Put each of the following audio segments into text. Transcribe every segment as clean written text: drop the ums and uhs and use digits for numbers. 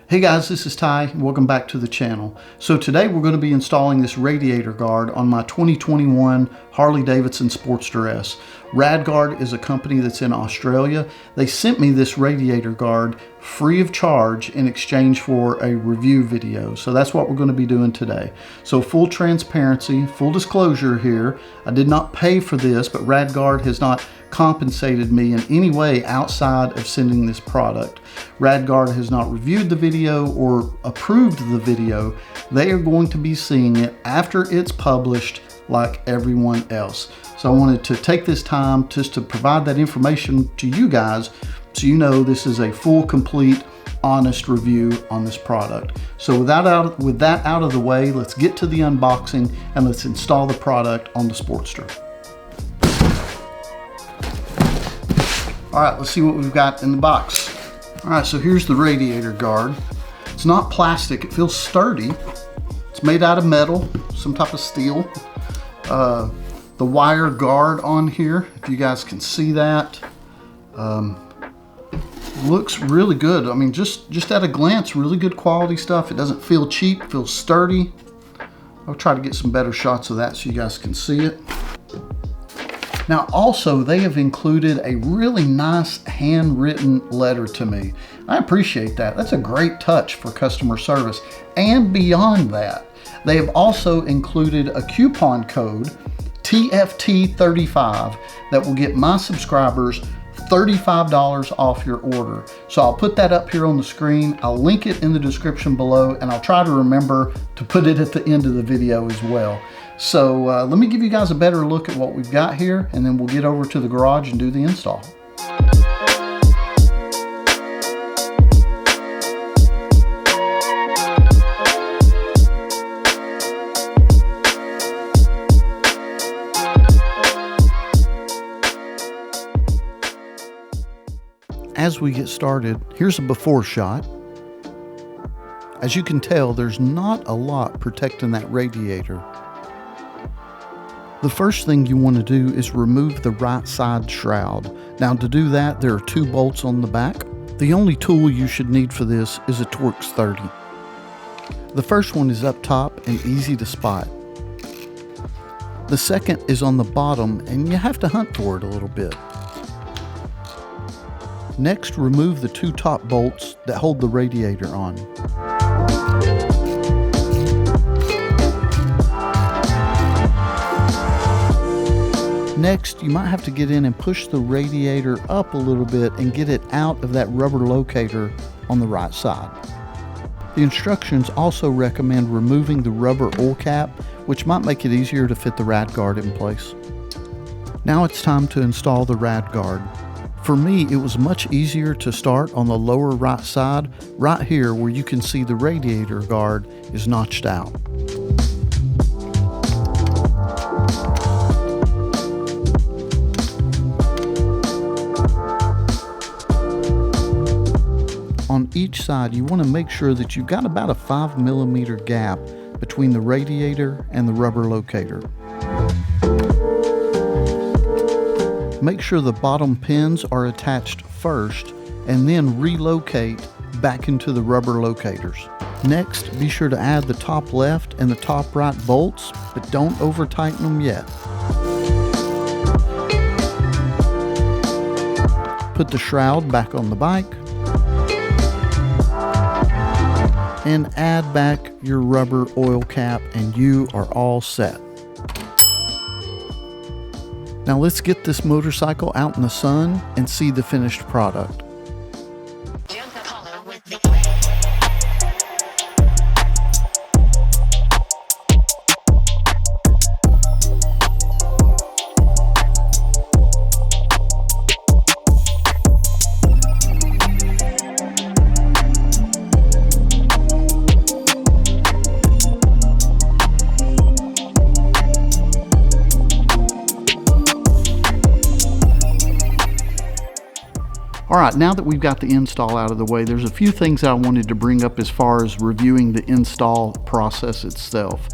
Hey guys, this is Ty. Welcome back to the channel. So today we're going to be installing this Radiator Guard on my 2021 Harley Davidson Sportster S. Radguard is a company that's in Australia. They sent me this Radiator Guard free of charge in exchange for a review video. So that's what we're going to be doing today. So full transparency, full disclosure here. I did not pay for this, but Radguard has not compensated me in any way outside of sending this product. Radguard has not reviewed the video or approved the video. They are going to be seeing it after it's published like everyone else. So I wanted to take this time just to provide that information to you guys so you know this is a full, complete, honest review on this product. So with that out of the way, let's get to the unboxing and let's install the product on the Sportster. All right, let's see what we've got in the box. All right, so here's the Radiator Guard. It's not plastic, it feels sturdy. It's made out of metal, some type of steel. The wire guard on here, if you guys can see that, looks really good. I mean, just at a glance, really good quality stuff. It doesn't feel cheap, it feels sturdy. I'll try to get some better shots of that so you guys can see it. Now also, they have included a really nice handwritten letter to me. I appreciate that. That's a great touch for customer service. And beyond that, they have also included a coupon code, TFT35, that will get my subscribers $35 off your order. So I'll put that up here on the screen. I'll link it in the description below, and I'll try to remember to put it at the end of the video as well. So let me give you guys a better look at what we've got here, and then we'll get over to the garage and do the install. As we get started, here's a before shot. As you can tell, there's not a lot protecting that radiator. The first thing you want to do is remove the right side shroud. Now to do that, there are 2 bolts on the back. The only tool you should need for this is a Torx 30. The first one is up top and easy to spot. The second is on the bottom and you have to hunt for it a little bit. Next, remove the 2 top bolts that hold the radiator on. Next, you might have to get in and push the radiator up a little bit and get it out of that rubber locator on the right side. The instructions also recommend removing the rubber oil cap, which might make it easier to fit the Radguard in place. Now it's time to install the Radguard. For me, it was much easier to start on the lower right side, right here where you can see the Radiator Guard is notched out. On each side, you want to make sure that you've got about a 5mm gap between the radiator and the rubber locator. Make sure the bottom pins are attached first and then relocate back into the rubber locators. Next, be sure to add the top left and the top right bolts, but don't over tighten them yet. Put the shroud back on the bike and add back your rubber oil cap and you are all set. Now let's get this motorcycle out in the sun and see the finished product. All right, now that we've got the install out of the way, there's a few things that I wanted to bring up as far as reviewing the install process itself.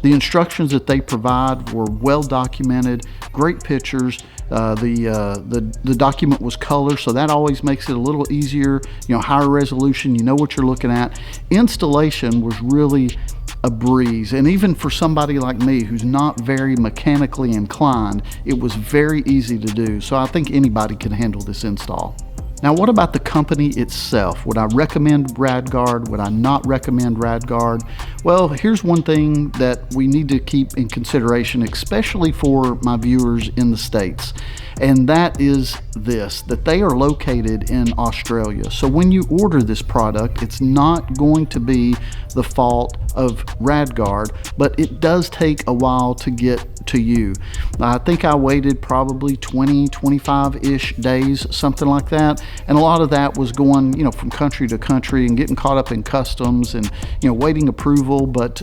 The instructions that they provide were well documented, great pictures. The document was color, so that always makes it a little easier, higher resolution, you know what you're looking at. Installation was really a breeze, and even for somebody like me who's not very mechanically inclined, it was very easy to do. So I think anybody can handle this install. Now, what about the company itself? Would I recommend Radguard? Would I not recommend Radguard? Well, here's one thing that we need to keep in consideration, especially for my viewers in the States, and that is this, that they are located in Australia. So when you order this product, it's not going to be the fault of Radguard, but it does take a while to get to you. I think I waited probably 25-ish days, something like that. And a lot of that was going, from country to country and getting caught up in customs and, waiting approval. But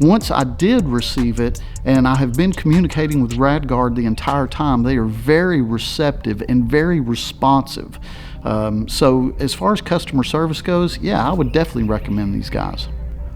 once I did receive it, and I have been communicating with Radguard the entire time, they are very receptive and very responsive. So as far as customer service goes, yeah, I would definitely recommend these guys.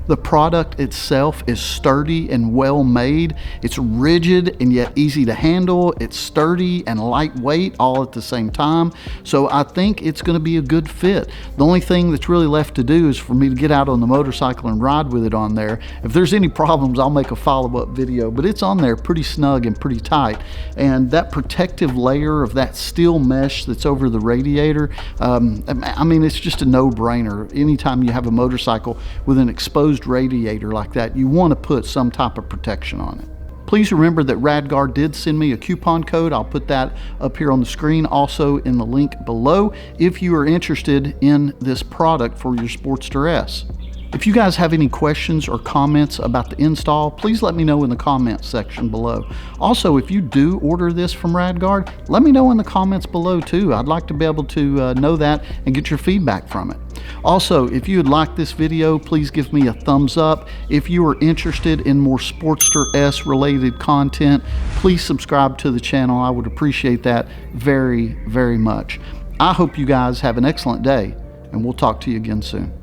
The product itself is sturdy and well made. It's rigid and yet easy to handle. It's sturdy and lightweight all at the same time. So I think it's going to be a good fit. The only thing that's really left to do is for me to get out on the motorcycle and ride with it on there. If there's any problems, I'll make a follow-up video, but it's on there pretty snug and pretty tight. And that protective layer of that steel mesh that's over the radiator, I mean, it's just a no-brainer. Anytime you have a motorcycle with an exposed radiator like that, you want to put some type of protection on it. Please remember that Radguard did send me a coupon code. I'll put that up here on the screen, also in the link below, if you are interested in this product for your Sportster S. If you guys have any questions or comments about the install, please let me know in the comments section below. Also, if you do order this from Radguard, let me know in the comments below too. I'd like to be able to know that and get your feedback from it. Also, if you would like this video, please give me a thumbs up. If you are interested in more Sportster S related content, please subscribe to the channel. I would appreciate that very, very much. I hope you guys have an excellent day, and we'll talk to you again soon.